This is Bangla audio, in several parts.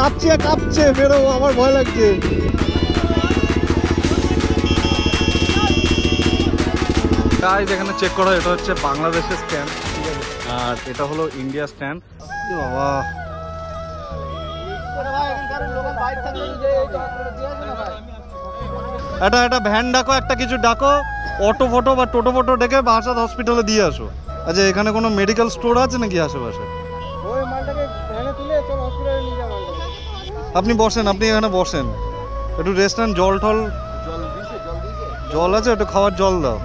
কাঁপছে কাঁপছে, বেরো, আমার ভয় লাগছে। গাইস এখানে চেক করো, এটা হচ্ছে বাংলাদেশের স্ট্যান্ড, ঠিক আছে, আর এটা হলো ইন্ডিয়া স্ট্যান্ড। বাবা একটা ভ্যান ডাকো, একটা কিছু ডাকো, অটো ফটো বা টোটো ফটো ডেকে বাসাদ হসপিটালে দিয়ে আসো। আচ্ছা এখানে কোনো মেডিকেল স্টোর আছে নাকি আশেপাশে? আপনি বসেন, আপনি এখানে বসেন, একটু রেস্টুরেন্ট, জল আছে, একটু খাওয়ার জল দাও,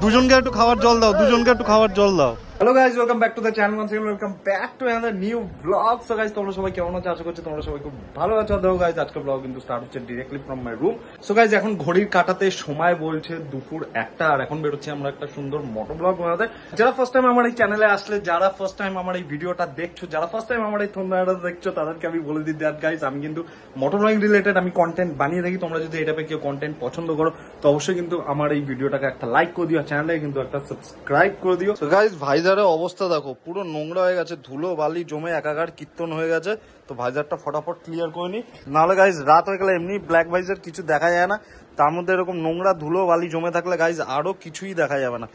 দুজনকে একটু খাওয়ার জল দাও, দুজনকে একটু খাওয়ার জল দাও। Hello guys, welcome back to the channel, once again welcome back to another new vlog. So guys তোমরা সবাই কেমন আছো? আশা করছি তোমরা সবাই খুব ভালো আছো। দেখো গাইস আজকের ব্লগ কিন্তু স্টার্ট হচ্ছে directly from my room. So guys এখন ঘড়ির কাঁটাতে সময় বলছে দুপুর 1টা, আর এখন বেরোচ্ছি আমরা একটা সুন্দর মোটো ব্লগ বানাতে। যারা ফার্স্ট টাইম আমার এই চ্যানেলে আসলে, যারা ফার্স্ট টাইম আমার এই ভিডিওটা দেখছো, যারা ফার্স্ট টাইম আমার এই থন্ডাটা দেখছো, তাদেরকে আমি বলে দিই দ্যাট গাইস আমি কিন্তু মোটো ব্লগিং রিলেটেড আমি কন্টেন্ট বানিয়ে থাকি। তোমরা যদি এটা পেয়ে কেউ কন্টেন্ট পছন্দ করো তো অবশ্যই কিন্তু আমার এই ভিডিওটাকে একটা লাইক করে দিও, চ্যানেলটাকে কিন্তু একটা সাবস্ক্রাইব করে দিও। সো গাইস ভাইজারের অবস্থা দেখো, পুরো নোংরা হয়ে গেছে, ধুলো বালি জমে একাকার কীর্তন হয়ে গেছে। তো ভাইজারটা ফটাফট ক্লিয়ার করে নি, নাহলে গাইস রাত হয়ে গেলে এমনি ব্ল্যাক ভাইজার কিছু দেখা যায় না, তার মধ্যে এরকম নোংরা ধুলো বালি জমে থাকলে গাইস আরো কিছুই দেখা যাবে না।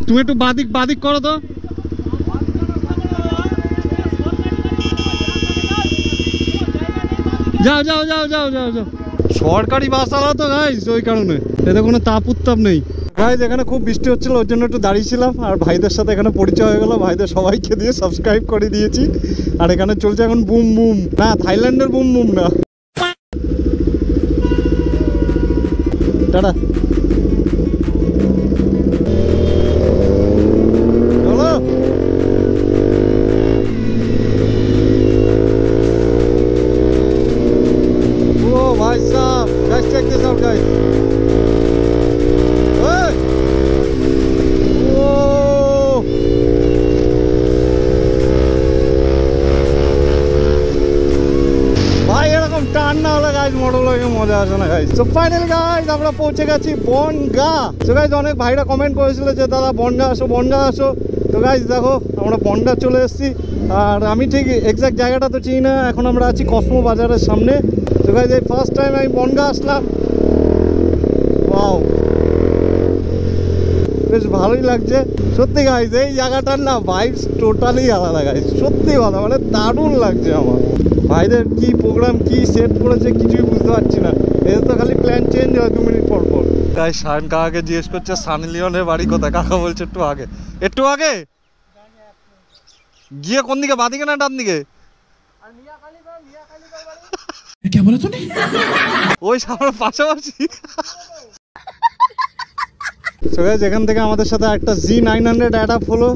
তুমি একটু বাদিক করো তো। যাও যাও যাও যাও যাও যাও, সরকারি বাস চালাও তো গাইস, ওই কারণে এতে কোনো তাপ উত্তাপ নেই। গাইস এখানে খুব বৃষ্টি হচ্ছিল, ওর জন্য একটু দাঁড়িয়েছিলাম, আর ভাইদের সাথে এখানে পরিচয় হয়ে গেল, ভাইদের সবাইকে দিয়ে সাবস্ক্রাইব করে দিয়েছি। আর এখানে চলছে এখন বুম বুম, না থাইল্যান্ডের বুম বুম না। টাটা। চলো ও ভাই সাহেব, guys check this out guys. মজা আসে না গাইস। তো ফাইনালি গাইস আমরা পৌঁছে গেছি বনগাঁ। তো গাইস অনেক ভাইরা কমেন্ট করেছিল যে দাদা বনগাঁ আসো, বনগাঁ আসো। তো গাইস দেখো আমরা বনগাঁ চলে এসেছি, আর আমি ঠিক এক্সাক্ট জায়গাটা তো চিনি না, এখন আমরা আছি কসমো বাজারের সামনে। তো গাইস এই ফার্স্ট টাইম আমি বনগাঁ আসলাম, ওয়াও বেশ ভালোই লাগছে সত্যি গাইস। এই জায়গাটার না ভাইবস টোটালি আলাদা গাইস, সত্যি কথা মানে দারুণ লাগছে আমার। ভাইদের কি প্রোগ্রাম কি সেট করেছে কিছুই বুঝতে পারছি না, এদের তো খালি প্ল্যান চেঞ্জ হয় 2 মিনিট পর পর। গাইস শাহিন কাকাকে জিজ্ঞেস করছে সানি লিওনের বাড়ি কোথায়, কাকা বলছে একটু আগে, একটু আগে গিয়ে কোন দিকে, বাঁদিকে না ডান দিকে? ওই সামনে পাশাপাশি। এখান থেকে আমাদের সাথে একটা Z900 অ্যাড আপ হলো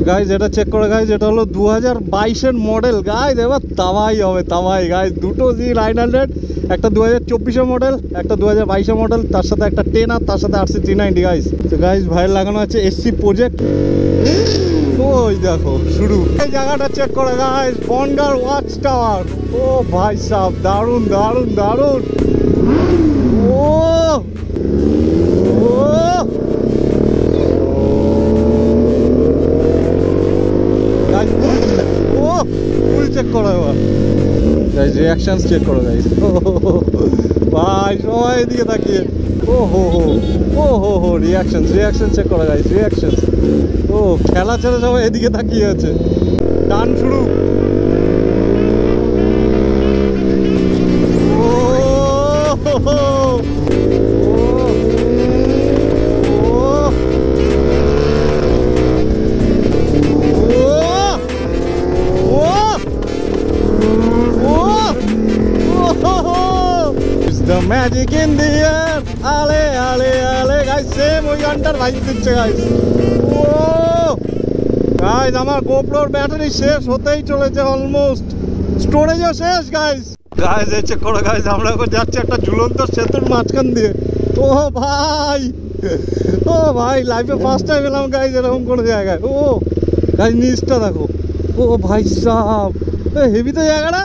গাইজ, এটা চেক করে গাইজ, এটা হলো 2022-এর মডেল গাইজ, এবার তাওয়াই হবে তাওয়াই গাইজ। দুটো Z900, একটা 2024-এর মডেল, একটা 2022-এর মডেল, তার সাথে একটা 10 আর তার সাথে আসছে G90 গাইজ। তো গাইজ ভাইয়ের লাগানো আছে SC প্রজেক্ট, ওই দেখো শুরু। এই জায়গাটা চেক করে গাইজ, বনগাঁ ওয়াচ টাওয়ার। ও ভাই সাহেব দারুণ দারুণ দারুণ। ও চেক করো এবার গাইস, রিঅ্যাকশনস চেক করো গাইস। ভাই সবাই এদিকে তাকিয়ে, ও হো রিঅ্যাকশন চেক করো গাইস, রিঅ্যাকশন। ও খেলা ছেড়ে সবাই এদিকে তাকিয়ে আছে। টান শুরু। The magic in the air, ale ale ale guys, same ওই গানটার ভাইব দিচ্ছে গাইস। ও গাইস আমার GoPro এর ব্যাটারি শেষ হতেই চলেছে, অলমোস্ট স্টোরেজও শেষ গাইস। গাইস এই চেক করো গাইস, আমরা এখন যাচ্ছি একটা ঝুলন্ত সেতুর মাঝখান দিয়ে। ও ভাই লাইফে ফার্স্ট টাইম এলাম গাইস এরকম কোনো জায়গায়। ও গাইস নিচটা দেখো, ও ভাই সাহেব হেভি তো জায়গাটা,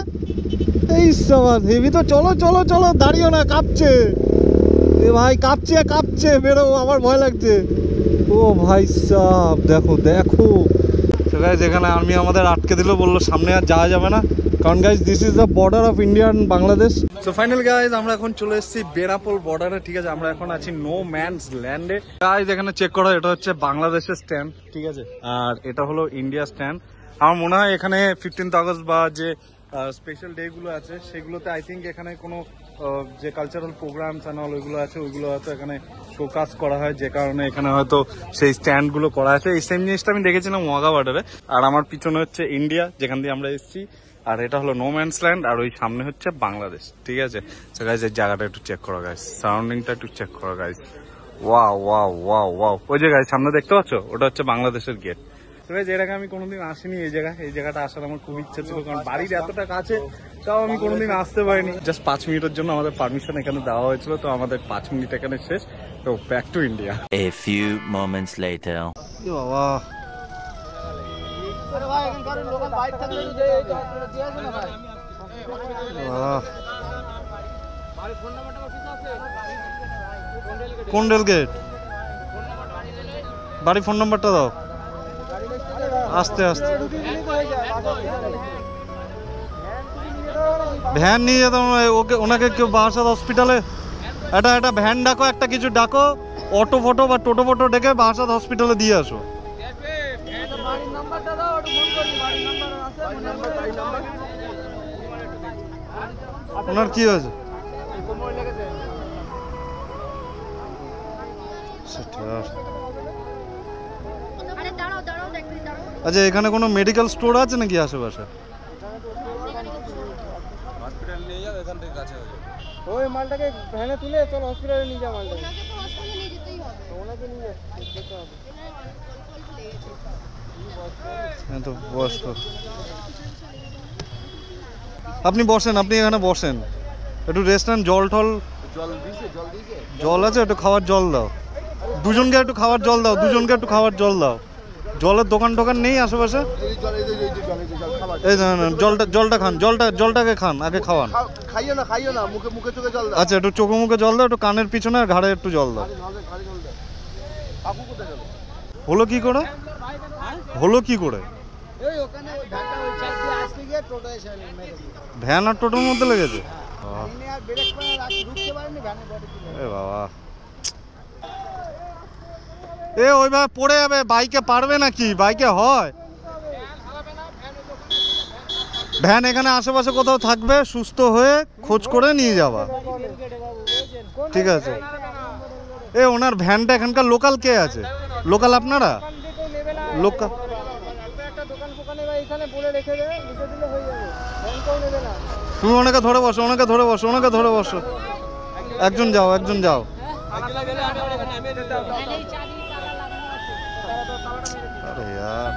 এই সবার হেভি তো। চলো চলো চলো, দাঁড়িও না, কাঁপছে এ ভাই, কাঁপছে বেরো, আমার ভয় লাগছে। ও ভাই সাহেব দেখো দেখো। গাইস এখানে আর্মি আমাদের আটকে দিল, বললো সামনে আর যাওয়া যাবে না, কারণ guys this is the border of India and Bangladesh. So final guys আমরা এখন চলে এসেছি বেনাপোল বর্ডারে, ঠিক আছে। আমরা এখন আছি নো ম্যানস ল্যান্ডে। গাইজ এখানে চেক করা, এটা হচ্ছে বাংলাদেশের স্ট্যান্ড, ঠিক আছে, আর এটা হলো ইন্ডিয়া স্ট্যান্ড। আমার মনে হয় এখানে 15th আগস্ট বা যে স্পেশাল ডে গুলো আছে সেগুলোতে আই থিঙ্ক এখানে কোনো যে কালচারাল প্রোগ্রামস অ্যান্ড অল ওইগুলো আছে ওইগুলো হয়তো এখানে শোকাস করা হয়, যে কারণে এখানে হয়তো সেই স্ট্যান্ড গুলো করা আছে। এই সেম জিনিসটা আমি দেখেছিলাম ওয়াঘা বর্ডারে। আর আমার পিছনে হচ্ছে ইন্ডিয়া, যেখান দিয়ে আমরা এসেছি, আর এটা হলো নো ম্যানস ল্যান্ড, আর ওই সামনে হচ্ছে বাংলাদেশ, ঠিক আছে। তো গাইজ এই জায়গাটা একটু চেক করো গাইজ, সারাউন্ডিংটা একটু চেক করো guys. Wow wow wow wow, ওই যে গাইজ সামনে দেখতে পাচ্ছ, ওটা হচ্ছে বাংলাদেশের গেট। তো গাইজ এর আগে আমি কোনোদিন আসিনি এই জায়গাটা আসার আমার খুব ইচ্ছা ছিল, কারণ বাড়ির এতটা কাছে, তাও আমি কোনোদিন আসতে পারিনি। জাস্ট 5 মিনিটের জন্য আমাদের পারমিশন এখানে দেওয়া হয়েছিল, তো আমাদের 5 মিনিট এখানে শেষ, তো back to India. A few moments later. বাবা কোন রেল গেট? বাড়ি ফোন নাম্বারটা দাও। আস্তে আস্তে ভ্যান নিয়ে যেতাম ওকে, ওনাকে কেউ বারাসাত হসপিটালে একটা ভ্যান ডাকো, একটা কিছু ডাকো, অটো ফটো বা টোটো ফটো ডেকে বারাসাত হসপিটালে দিয়ে আসো। ওনার কি হয়েছে? আচ্ছা, এখানে কোনো মেডিকেল স্টোর আছে নাকি আশেপাশে? ওই মালটাকে ভ্যানে তুলে চল হসপিটালে নিয়ে যা মালটাকে। ওনাকে নিয়ে যেতে হবে। তো বস, আপনি বসেন, আপনি এখানে বসেন, একটু রেস্টুরেন্ট জল টল জল আছে, একটু খাওয়ার জল দাও দুজনকে, একটু খাওয়ার জল দাও দুজনকে, একটু খাওয়ার জল দাও। জলের দোকান টোকান নেই আশেপাশে? এই জলটা খান, জলটাকে খান, আগে খাওয়ান। খাইও না, মুখে চোখে জল দাও। আচ্ছা, একটু চোখে মুখে জল দাও, একটু কানের পিছনে আর ঘাড়ে একটু জল দাও। হলো কি করে? ভ্যান আর টোটোর মধ্যে লেগেছে? বাবা, ওইভাবে পড়ে যাবে, বাইকে পারবে নাকি? বাইকে হয়? ভ্যান এখানে আশেপাশে কোথাও থাকবে, সুস্থ হয়ে খোঁজ করে নিয়ে যাবা, ঠিক আছে। ওনার ভ্যানটা এখানকার লোকাল কে আছে? লোকাল আপনারা? লোকাল তুমি ওনাকে ধরে বসো, একজন যাও। আরে यार